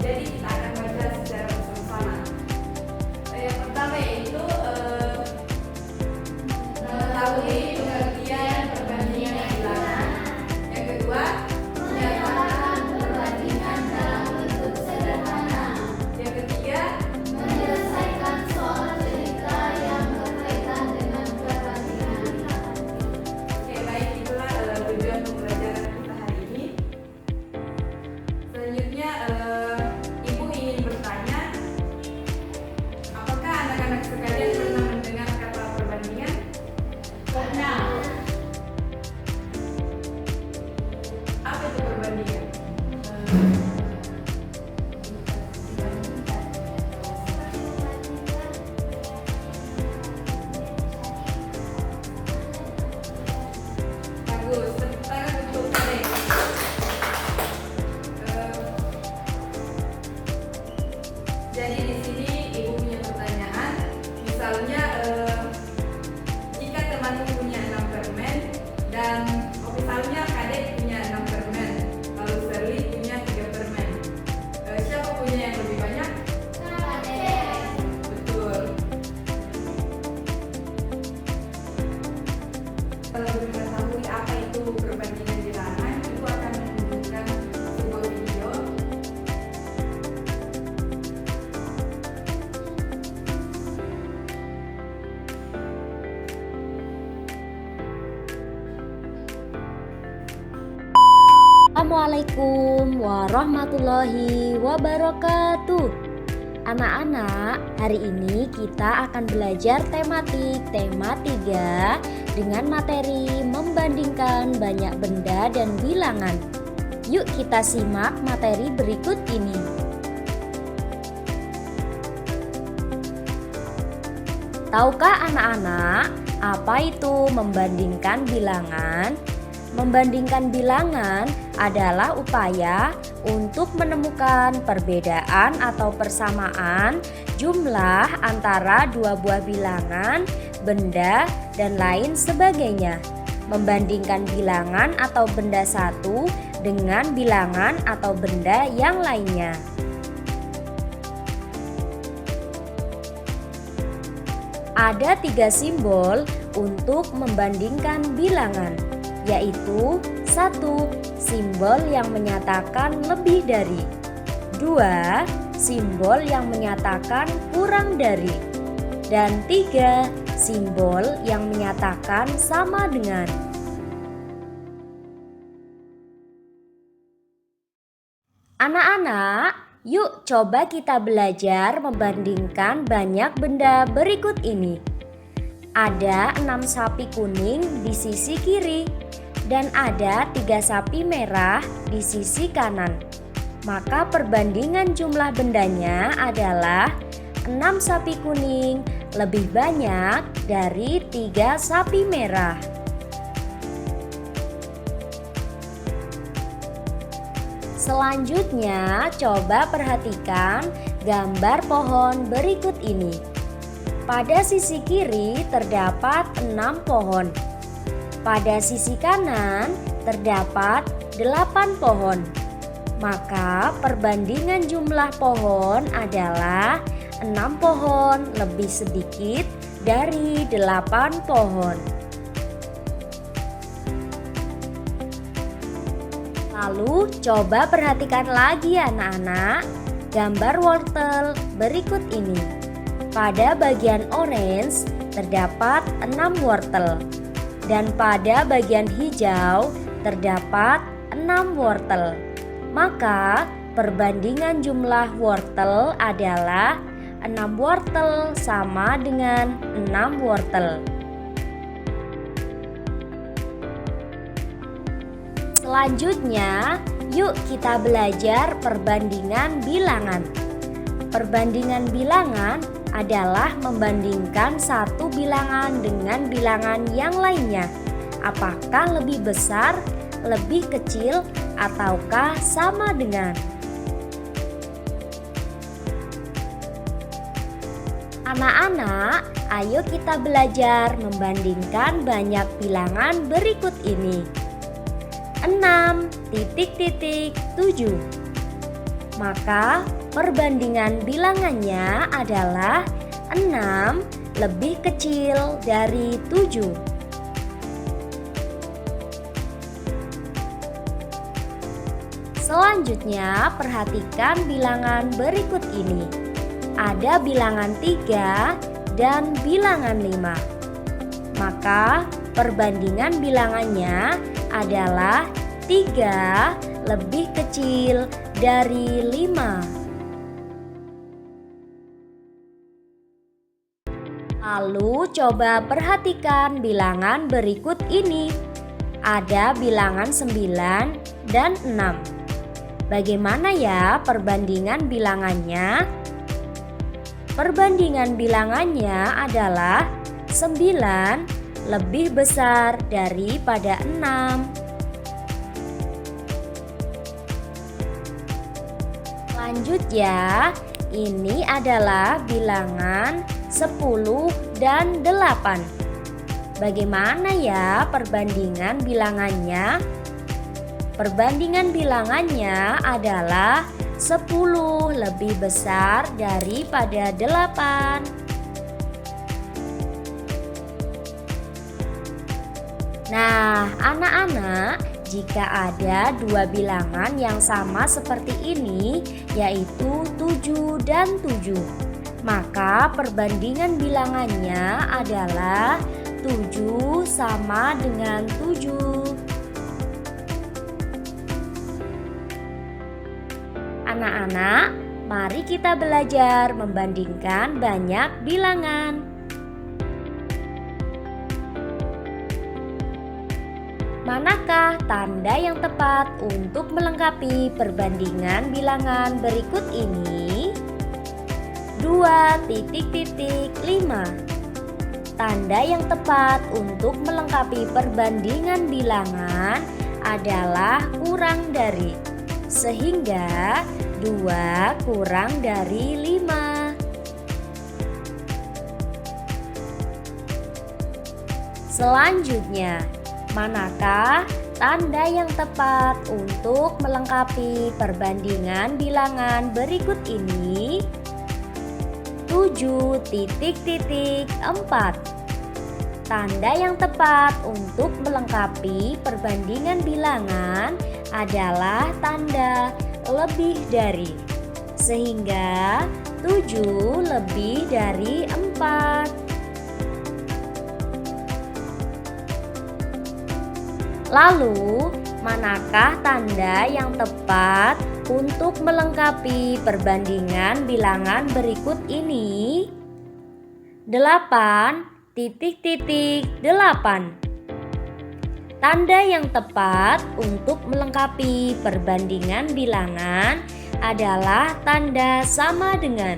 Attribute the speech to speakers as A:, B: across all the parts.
A: Jadi kita akan baca secara bersama-sama. Yang pertama yaitu mengetahui pengertian perbandingan bilangan. Yang kedua, menyatakan perbandingan dalam bentuk sederhana. Yang ketiga, menyelesaikan soal cerita yang berkaitan dengan perbandingan. Oke, baik, itulah tujuan pembelajaran kita hari ini. Selanjutnya, Ibu ingin bertanya, apakah anak-anak sekalian pernah mendengar kata perbandingan? Pernah. Apa itu perbandingan? Bagus, tepuk tangan untuk kalian. Jadi di sini Ibu punya pertanyaan, misalnya jika temanmu punya 6 permen dan misalnya Kadek punya 6 permen, lalu Sherly punya 3 permen. Siapa punya yang lebih banyak? Kadek. Betul. Kalau mengetahui apa itu perbandingan bilangan, Ibu akan menunjukkan sebuah video.
B: Assalamualaikum warahmatullahi wabarakatuh. Anak-anak, hari ini kita akan belajar tema 3 dengan materi membandingkan banyak benda dan bilangan. Yuk kita simak materi berikut ini. Tahukah anak-anak apa itu membandingkan bilangan? Membandingkan bilangan adalah upaya untuk menemukan perbedaan atau persamaan jumlah antara dua buah bilangan, benda, dan lain sebagainya. Membandingkan bilangan atau benda satu dengan bilangan atau benda yang lainnya. Ada 3 simbol untuk membandingkan bilangan, yaitu 1. Simbol yang menyatakan lebih dari. 2. Simbol yang menyatakan kurang dari. Dan 3. Simbol yang menyatakan sama dengan. Anak-anak, yuk coba kita belajar membandingkan banyak benda berikut ini. Ada 6 sapi kuning di sisi kiri dan ada 3 sapi merah di sisi kanan. Maka perbandingan jumlah bendanya adalah 6 sapi kuning lebih banyak dari 3 sapi merah. Selanjutnya, coba perhatikan gambar pohon berikut ini. Pada sisi kiri terdapat 6 pohon. Pada sisi kanan terdapat 8 pohon. Maka perbandingan jumlah pohon adalah 6 pohon lebih sedikit dari 8 pohon. Lalu coba perhatikan lagi anak-anak gambar wortel berikut ini. Pada bagian orange terdapat 6 wortel. Dan pada bagian hijau terdapat 6 wortel. Maka perbandingan jumlah wortel adalah 6 wortel sama dengan 6 wortel. Selanjutnya, yuk kita belajar perbandingan bilangan. Perbandingan bilangan adalah membandingkan satu bilangan dengan bilangan yang lainnya. Apakah lebih besar, lebih kecil, ataukah sama dengan? Anak-anak, ayo kita belajar membandingkan banyak bilangan berikut ini. 6,7, maka perbandingan bilangannya adalah 6 lebih kecil dari 7. Selanjutnya, perhatikan bilangan berikut ini. Ada bilangan 3 dan bilangan 5. Maka perbandingan bilangannya adalah 3 lebih kecil dari 5. Lalu coba perhatikan bilangan berikut ini. Ada bilangan 9 dan 6. Bagaimana ya perbandingan bilangannya? Perbandingan bilangannya adalah 9 lebih besar daripada 6. Lanjut ya, ini adalah bilangan 10 dan 8. Bagaimana ya perbandingan bilangannya? Perbandingan bilangannya adalah 10 lebih besar daripada 8. Nah, anak-anak, jika ada dua bilangan yang sama seperti ini, yaitu 7 dan 7, maka perbandingan bilangannya adalah 7 sama dengan 7. Anak-anak, mari kita belajar membandingkan banyak bilangan. Manakah tanda yang tepat untuk melengkapi perbandingan bilangan berikut ini? 2.5. Tanda yang tepat untuk melengkapi perbandingan bilangan adalah kurang dari. Sehingga 2 kurang dari 5. Selanjutnya, manakah tanda yang tepat untuk melengkapi perbandingan bilangan berikut ini? 7.4. Tanda yang tepat untuk melengkapi perbandingan bilangan adalah tanda lebih dari. Sehingga 7 lebih dari 4. Lalu, manakah tanda yang tepat untuk melengkapi perbandingan bilangan berikut ini? 8.8. Tanda yang tepat untuk melengkapi perbandingan bilangan adalah tanda sama dengan.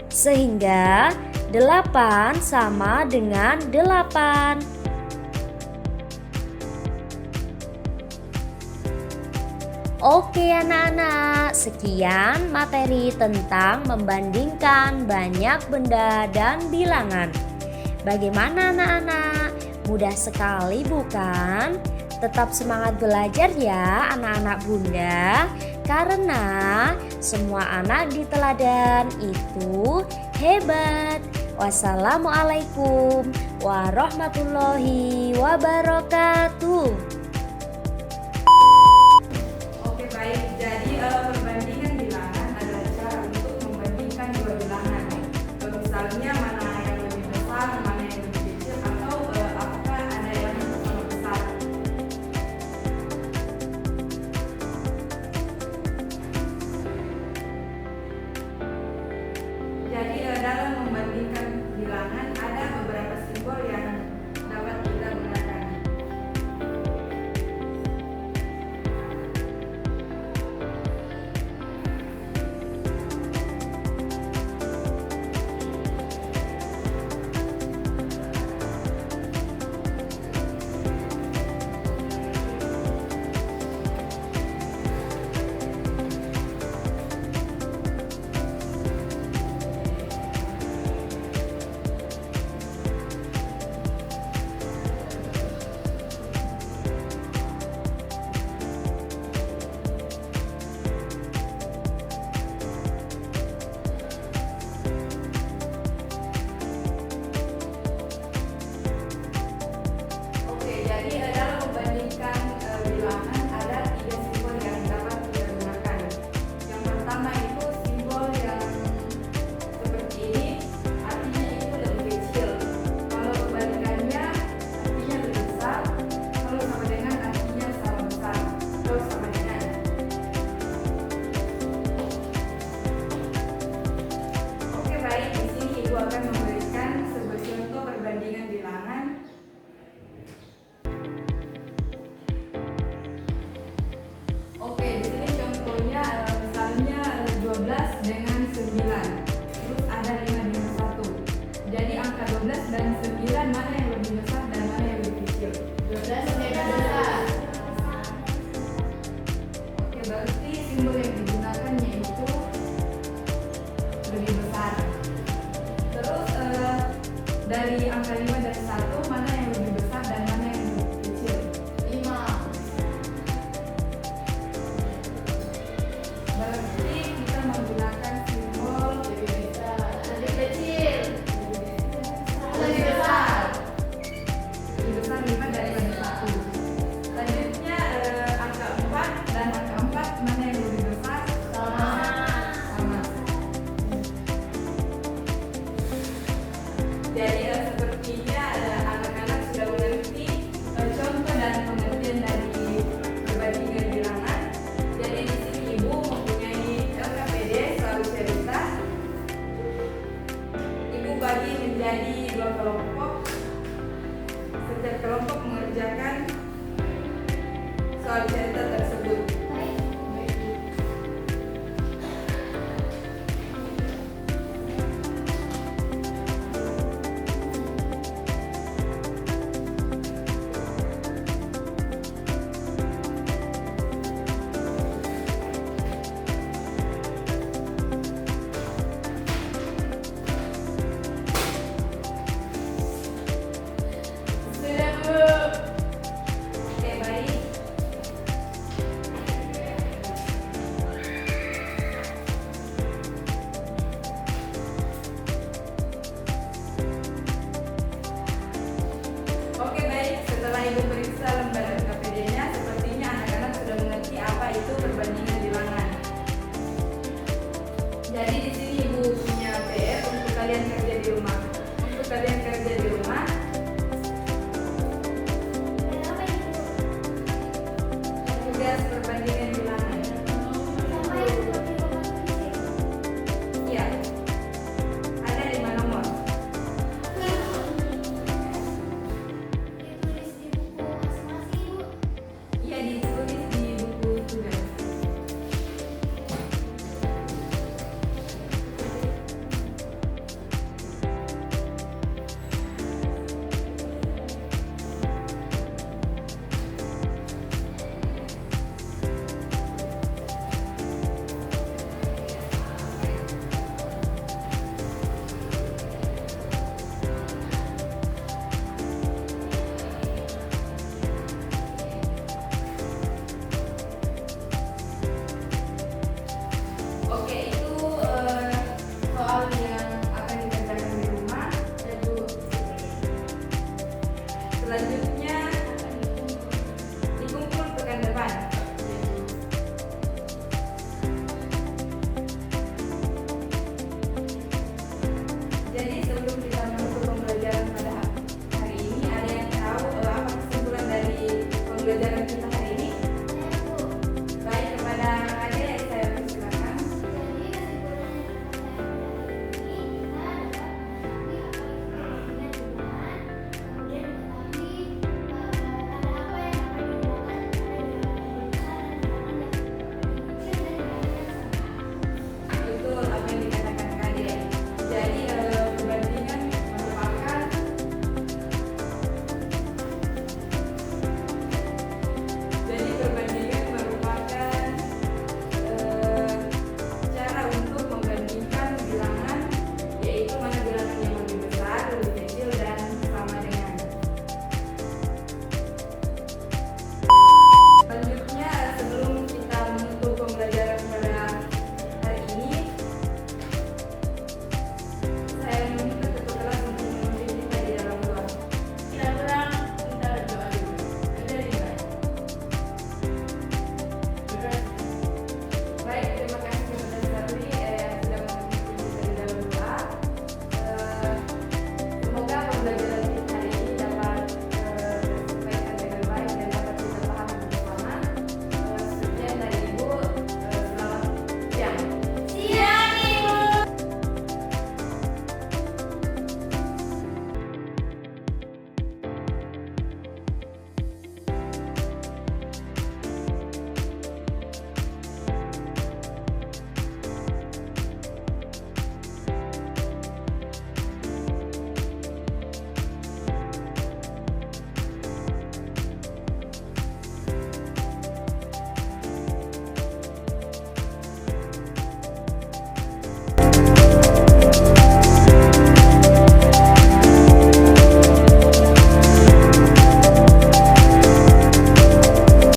B: Sehingga 8 sama dengan 8. Oke anak-anak, sekian materi tentang membandingkan banyak benda dan bilangan. Bagaimana anak-anak? Mudah sekali bukan? Tetap semangat belajar ya anak-anak bunda, karena semua anak di teladan itu hebat. Wassalamualaikum warahmatullahi wabarakatuh.
A: Jadi perbandingan bilangan adalah cara untuk membandingkan dua bilangan. Misalnya mana yang lebih besar, mana yang lebih kecil, atau apakah ada yang sama besar. Jadi dalam membandingkan bilangan ada beberapa simbol yang dapat kita gunakan. akan memberikan sebuah contoh perbandingan bilangan. Oke, di sini contohnya misalnya 12 dengan 9. Terus ada 5 dengan 1. Jadi angka 12 dan 9 mana yang lebih besar dan mana yang lebih kecil?
C: 12 lebih besar.
A: Oke, berarti simbol yang digunakan yaitu lebih besar. Terus dari angka 5 dan 1 mana yang lebih besar dan mana yang lebih kecil?
C: 5.
A: Berarti kita menggunakan simbol
C: Lebih besar. Lebih kecil. Lebih besar.
A: lebih besar 5 daripada 1. Selanjutnya angka 4 dan angka 4 mana yang lebih besar?
C: Sama.
A: Sama. Jadi sepertinya anak-anak sudah mengerti contoh dan pengertian dari perbandingan bilangan. Jadi di sini ibu mempunyai LKPD selalu cerita. Ibu bagi menjadi 2 kelompok. Setiap kelompok mengerjakan soal cerita tersebut.
C: Sudah, Bu.
A: Oke, baik. Oke, baik. Setelah ibu periksa lembar LKPD-nya, sepertinya anak-anak sudah mengerti apa itu perbandingan bilangan. Jadi di sini ibu punya PR untuk kalian